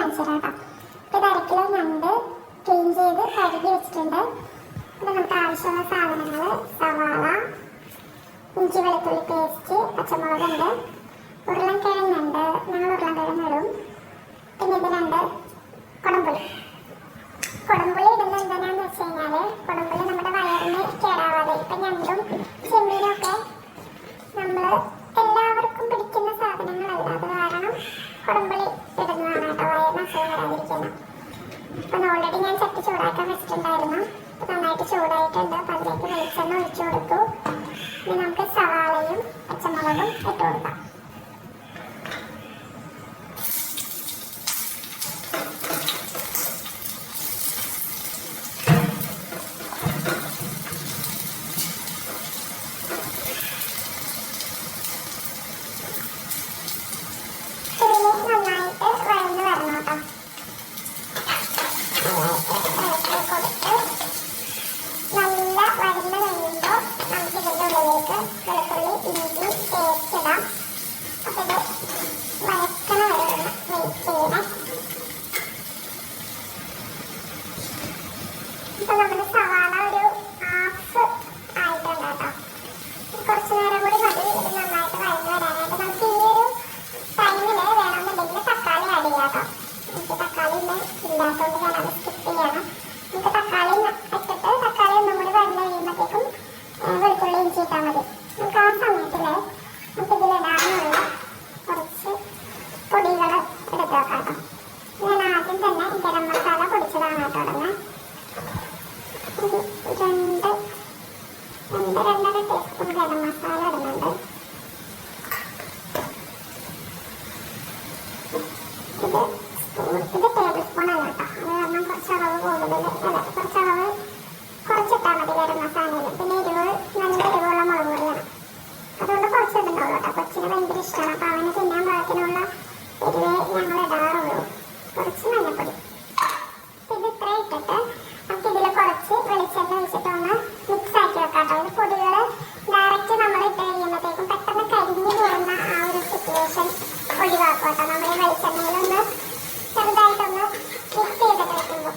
കാണിച്ചു തരാം കേട്ടോ. ഇത് 1/2 കിലോ ഞണ്ട് ക്ലീൻ ചെയ്ത് കഴുകി വെച്ചിട്ടുണ്ട്. ഇത് നമുക്ക് ആവശ്യമുള്ള സാധനങ്ങൾ: സവാള, ഇഞ്ചി വെളുത്തുള്ളി പേസ്റ്റ്, പച്ചമുളകുണ്ട്, ഉരുളൻകിഴങ്ങുണ്ട്, ഞങ്ങൾ ഉരുളൻകിഴങ്ങ് ഇടും. പിന്നെ ഇത് 2 കുടംപുളി. കുടംപുളി ഇടുന്നത് എന്താണെന്ന് വെച്ച് കഴിഞ്ഞാൽ കുടംപുളി നമ്മുടെ വയറിന് കേടാവാതെ, ഇപ്പം ഞണ്ടും ചെമ്മീനും ഒക്കെ നമ്മൾ എല്ലാവർക്കും പിടിക്കുന്ന സാധനങ്ങളല്ല, അത് കാരണം കുടംപുളി ഇടുന്നതാണ് കേട്ടോ, വയറിന് അസുഖം വരാതിരിക്കുന്നത്. അപ്പം ഓൾറെഡി ഞാൻ ചട്ടി ചൂടാക്കാൻ വെച്ചിട്ടുണ്ടായിരുന്നു. നന്നായിട്ട് ചൂടായിട്ടുണ്ട്. അപ്പം അതിലേക്ക് വെളിച്ചെണ്ണ ഒഴിച്ചു കൊടുത്തു. ഇനി നമുക്ക് സവാളയും പച്ചമുളകും ഇട്ട് കൊടുക്കാം. ഇപ്പം നമ്മുടെ സവാള ഒരു ഹാഫ് ആയിട്ടുണ്ട് കേട്ടോ. കുറച്ച് നേരം കൂടി മതി ഇത് നന്നായിട്ട് വഴഞ്ഞ് വരാനായിട്ട്. നമുക്ക് ഈ ഒരു ടൈമിൽ വേണമെന്നുണ്ടെങ്കിൽ തക്കാളി ആഡ് ചെയ്യാം കേട്ടോ. എനിക്ക് തക്കാളി ഇന്ന് ഇല്ലാത്തതുകൊണ്ട് ഞാനത് സ്കിപ്പ് ചെയ്യണം. നമുക്ക് തക്കാളി ഇട്ടിട്ട് തക്കാളി ഒന്നും കൂടി വഴഞ്ഞ് കഴിയുമ്പോഴത്തേക്കും വെളുത്തുള്ളി ഇഞ്ചി ഇട്ടാൽ മതി. നമുക്ക് ആ സമയത്തിൽ നമുക്ക് ഇതിലിടാനുള്ള കുറച്ച് പൊടികൾ എടുത്ത് വെക്കാം കേട്ടോ. ഞാൻ ആദ്യം തന്നെ ഗരം മസാല പൊടിച്ചതാണ് കേട്ടോ ഇടുന്നത്. ഒരു 2-2.5 ടീസ്പൂൺ ഗരം മസാല ഇടുന്നുണ്ട്. ഇത് ടേബിൾ സ്പൂൺ അല്ല കേട്ടോ, അത് കാരണം കുറച്ചളവ് കൂടുതൽ കുറച്ചിട്ടാൽ മതി ഗരം മസാലയിൽ. പിന്നെ നല്ല എരിവുള്ള മുളക് പൊടിയാണ്, അതുകൊണ്ട് കുറച്ചിട്ടുണ്ടാവുള്ളൂ കേട്ടോ. കൊച്ചിന് ഭയങ്കര ഇഷ്ടമാണ്. അപ്പോൾ അവന് തിന്നാൻ പാകത്തിനുള്ള എരിവേ ഞങ്ങൾ ഇടാറുള്ളൂ. കുറച്ച് മഞ്ഞൾപ്പൊടി. ഇത് ഇത്ര ഇട്ടിട്ട് നമുക്ക് ഇതിൽ കുറച്ച് വെളിച്ചെണ്ണ ഒഴിച്ചിട്ടൊന്ന് മിക്സ് ആക്കി വെക്കാം കേട്ടോ. ഇത് പൊടികൾ ഡയറക്റ്റ് നമ്മൾ ഇട്ട് കഴിയുമ്പോഴത്തേക്കും പെട്ടെന്ന് കരിഞ്ഞു പോകുന്ന ആ ഒരു സിറ്റുവേഷൻ ഒഴിവാക്കും കേട്ടോ. നമ്മൾ ഈ വെളിച്ചെണ്ണയിലൊന്ന് ചെറുതായിട്ടൊന്ന് മിക്സ് ചെയ്തിട്ട് വെക്കുമ്പോൾ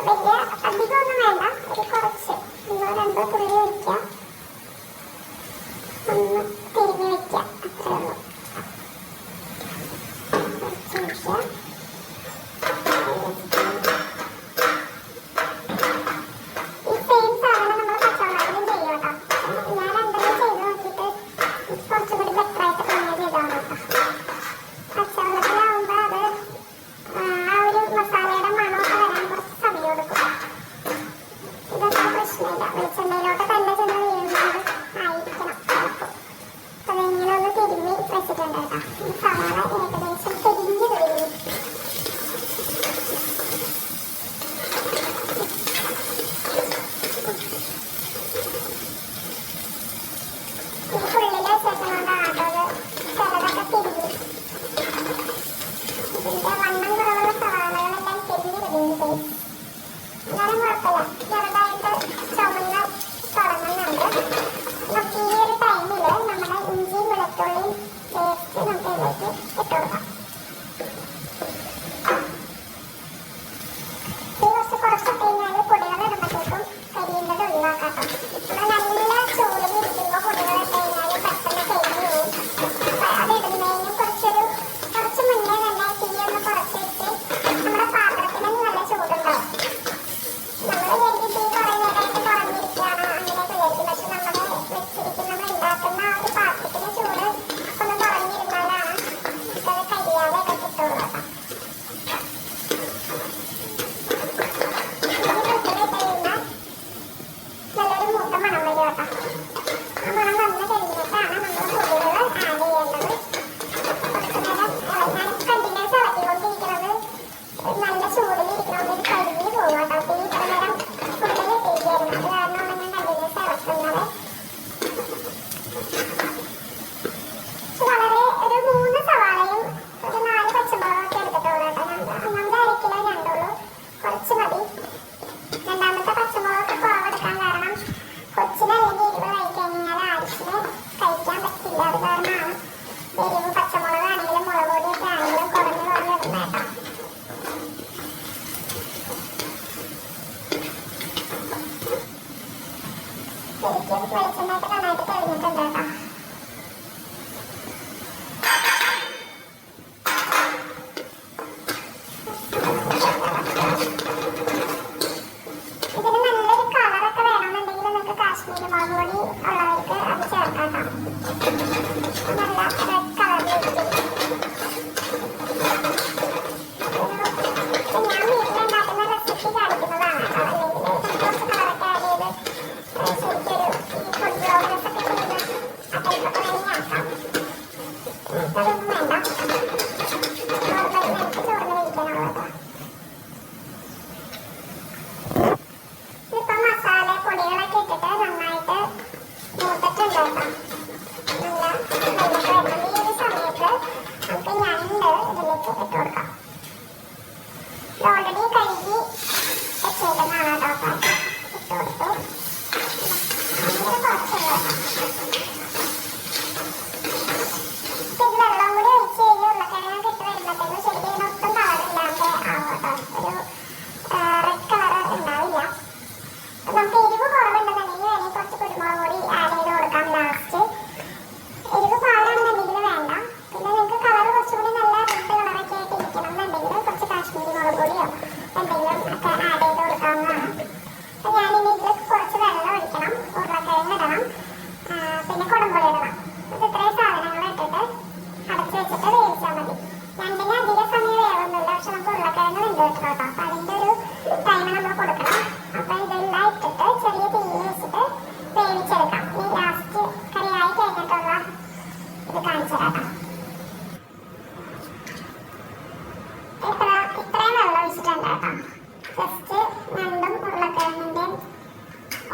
വലിയ അധികമൊന്നും വേണ്ട, ഒരു കുറച്ച് 1-2 തുള്ളി ഒഴിക്കുക, ഒന്ന് തിരിഞ്ഞ് വെക്കുക, അത്രേ ഉള്ളൂ. കുറച്ച് ഒഴിക്കുക. വെളിച്ചെണ്ണയിലോട്ട് തന്നെ ചെന്ന് വീഴുന്നത് ആയിരിക്കണം. അപ്പോൾ അതിങ്ങനെ ഒന്ന് തിരിഞ്ഞ് വെച്ചിട്ടുണ്ട് കേട്ടോ. ഈ സവാള ഏകദേശം തിരിഞ്ഞ് തുടങ്ങി. ഇത് ഫുള്ളിൽ വെച്ചേക്കുന്നതുകൊണ്ടാണ് കേട്ടോ ചിലതൊക്കെ തിരിഞ്ഞ്. ഇതിൻ്റെ വണ്ണം കുറവുള്ള സവാളകളെല്ലാം തിരിഞ്ഞ് തുടങ്ങിയിട്ട് എന്നാലും കുഴപ്പമില്ല, ചെറുതായിട്ട് ചുമന്ന് തുടങ്ങുന്നുണ്ട്. നമുക്ക് ഈ ഒരു ടൈമിൽ നമ്മുടെ ഇഞ്ചിയും വെളുത്തുള്ളിയും പേസ്റ്റ് നമുക്ക് ഇതിലേക്ക് ഇട്ട് കൊടുക്കാം. കുറച്ചിട്ട് കഴിഞ്ഞാൽ പൊടികൾ ഇടുമ്പോഴത്തേക്കും കരിയുന്നത് ഒഴിവാക്കാം. നമ്മൾ നല്ല ചൂടിൽ ഇരിക്കുമ്പോൾ പൊടികൾ ഇട്ട് കഴിഞ്ഞാൽ പെട്ടെന്ന് കരിഞ്ഞു പോകും. അത് ഇടുന്നതിന് കുറച്ച് മുന്നേ തന്നെ തീയൊന്ന് കുറച്ച് വെച്ച് നമ്മുടെ പാത്രത്തിന് നല്ല ചൂടുണ്ടാവും. നമ്മൾ വിചാരിക്കും തീ കുറേ നേരമായിട്ട് കുറഞ്ഞിരിക്കുകയാണ് അങ്ങനെയൊക്കെ വിചാരിക്കും. പക്ഷെ നമ്മൾ ഉണ്ടാക്കുന്ന ആ ഒരു പാത്രത്തിന് ചൂട് ഒന്ന് കുറഞ്ഞിരുന്നാലാണ് ഇത് റെഡ് കളറിൽ ഞാൻ വീട്ടിലുണ്ടാക്കുന്ന റെസിപ്പി കാണിക്കുന്നതാണ് കേട്ടോ. അല്ലെങ്കിൽ കുറച്ച് കളറൊക്കെ ആഡ് ചെയ്ത് ശരിക്കൊരു ഫുഡ് ബ്ലോഗേഴ്സ് ഒക്കെ ചെയ്യുന്ന ആ ടൈപ്പൊക്കെ വേണമെങ്കിൽ ആക്കാം. അതൊന്നും വേണ്ട, നോർമലി നമുക്ക് ചോറിന് കഴിക്കാനുള്ളത്. ഇതിപ്പോൾ മസാല പൊടികളൊക്കെ ഇട്ടിട്ട് നന്നായിട്ട് മൂത്തിട്ടുണ്ട് കേട്ടോ. നല്ല വെള്ളമൊക്കെ വരണം. ഈ ഒരു സമയത്ത് നമുക്ക് ഞണ്ട് ഇതിലേക്ക് ഇട്ട് കൊടുക്കാം. ഇത് ഓൾറെഡി കഴുകി വെച്ചേക്കുന്നതാണ് കേട്ടോ. ഇട്ട് കൊടുത്തു. അങ്ങനെ കുറച്ചുള്ള ഇത് വെള്ളം കൂടി ഒഴിച്ച് കഴിഞ്ഞ് ഉരുളക്കിഴങ്ങൊക്കെ ഇട്ട് വരുമ്പോഴത്തേക്കും ശരിക്കും ഇതിനൊട്ടും കളറില്ലാണ്ട് ആവും കേട്ടോ. ഒരു റെഡ് കളർ ഉണ്ടാവില്ല. നമുക്ക് എരിവ് കുറവുണ്ടെന്നുണ്ടെങ്കിൽ വേണമെങ്കിൽ കുറച്ച് കുരുമുളക് പൊടി ആഡ് ചെയ്ത് കൊടുക്കാം ലാസ്റ്റ്. എരിവ് പാടാണെന്നുണ്ടെങ്കിൽ വേണ്ട. പിന്നെ നിങ്ങൾക്ക് കളർ കുറച്ചുകൂടി നല്ല റെഡ് കളറൊക്കെ ആയിട്ട് ഇരിക്കണം എന്നുണ്ടെങ്കിൽ കുറച്ച് കാശ്മീരി മുളക് പൊടിയോ എന്തെങ്കിലും ഒക്കെ ആഡ് ചെയ്ത് കൊടുക്കാവുന്നതാണ്. അപ്പം ഞാനിനി ഇതിൽ കുറച്ച് വെള്ളം ഒഴിക്കണം, ഉരുളക്കിഴങ്ങ് ഇടണം, പിന്നെ കുടംപുളി ഇടണം. ഇത് ഇത്രയും സാധനങ്ങൾ ഇട്ടിട്ട് അടച്ച് വെച്ചിട്ട് വേവിച്ചാൽ മതി. ഞണ്ടിന് അധിക സമയം വേവൊന്നുമില്ല, പക്ഷെ നമുക്ക് ഉരുളക്കിഴങ്ങ് വെന്ത് കിട്ടണം കേട്ടോ. അപ്പം അതിൻ്റെ ഒരു ടൈം നമ്മൾ കൊടുക്കണം. അപ്പം ഇതെല്ലാം ഇട്ടിട്ട് ചെറിയ തീയിൽ വെച്ചിട്ട് വേവിച്ചെടുക്കാം. ഇനി ലാസ്റ്റ് കറിയായി കഴിഞ്ഞിട്ടുള്ള ഇത് കാണിച്ചു തരാം. ഇത്രയും വെള്ളം ഒഴിച്ചിട്ടുണ്ട് കേട്ടോ. ജസ്റ്റ് ഞണ്ടും ഉരുളക്കിഴങ്ങിൻ്റെയും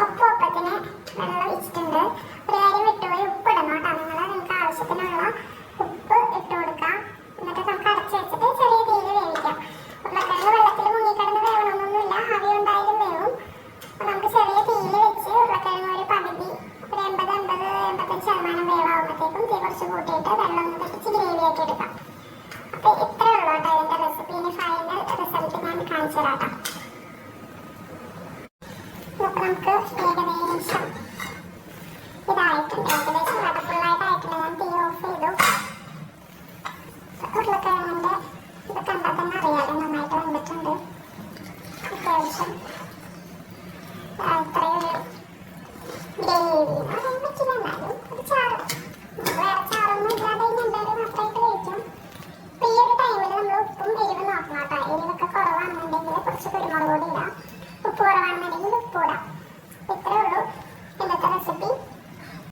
ഒപ്പത്തിന് വെള്ളം ഒഴിച്ചിട്ടുണ്ട്. ഒരു കാര്യം വിട്ടുപോയി, ഉപ്പ് ഇടണം കേട്ടോ. നിങ്ങൾക്ക് ആവശ്യത്തിനുള്ള ഉപ്പ് ഇട്ട് കൊടുക്കാം. എന്നിട്ട് നമുക്ക് അടച്ച് വെച്ചിട്ട് ചെറിയ തീയിൽ വേവിക്കാം. ഉരുളക്കിഴങ്ങ് വെള്ളത്തിൽ മുങ്ങിക്കിടന്ന് വേവണമെന്നൊന്നുമില്ല, ആവി ഉണ്ടായാലും വേവും. അപ്പോൾ നമുക്ക് ചെറിയ തീയിൽ വെച്ച് ഉരുളക്കിഴങ്ങ് ഒരു പകുതി ഒരു 80-85% വേവാകുമ്പോഴത്തേക്കും തീ കുറച്ച് കൂട്ടിയിട്ട് വെള്ളം ഒന്ന് തട്ടിച്ച് ഗ്രേവിയാക്കി എടുക്കാം. അപ്പോൾ ഇത്രയേ ഉള്ളൂ കേട്ടോ ഇതിൻ്റെ റെസിപ്പി. ഇനി ഫൈനൽ റിസൾട്ട് ഞാൻ കാണിച്ചു തരാം കേട്ടോ. അപ്പോൾ നമുക്ക് ഏകദേശം ഇതായിട്ടുണ്ട്, ഏകദേശം ഫുള്ളായിട്ടായിട്ടുണ്ട്. ഞാൻ തീ ഓഫ് ചെയ്തു. ഉരുളക്കിഴങ്ങിൻ്റെ ഇത് കണ്ടാൽ തന്നെ അറിയാലോ നന്നായിട്ട് വന്നിട്ടുണ്ട്. അത്യാവശ്യം ഇത്രയൊരു ഗ്രേവി എന്ന് പറയാൻ പറ്റില്ല, എന്നാലും ഒരു ചാറ്. വേറെ ചാറൊന്നും ഇല്ലാതെ ഞണ്ടാലും മാത്രമായിട്ട് കഴിക്കാം. അപ്പോൾ ഈ ഒരു ടൈമിൽ നമ്മൾ ഉപ്പും എരിവ് നോക്കണം കേട്ടോ. എരിവൊക്കെ കുറവാണെന്നുണ്ടെങ്കിൽ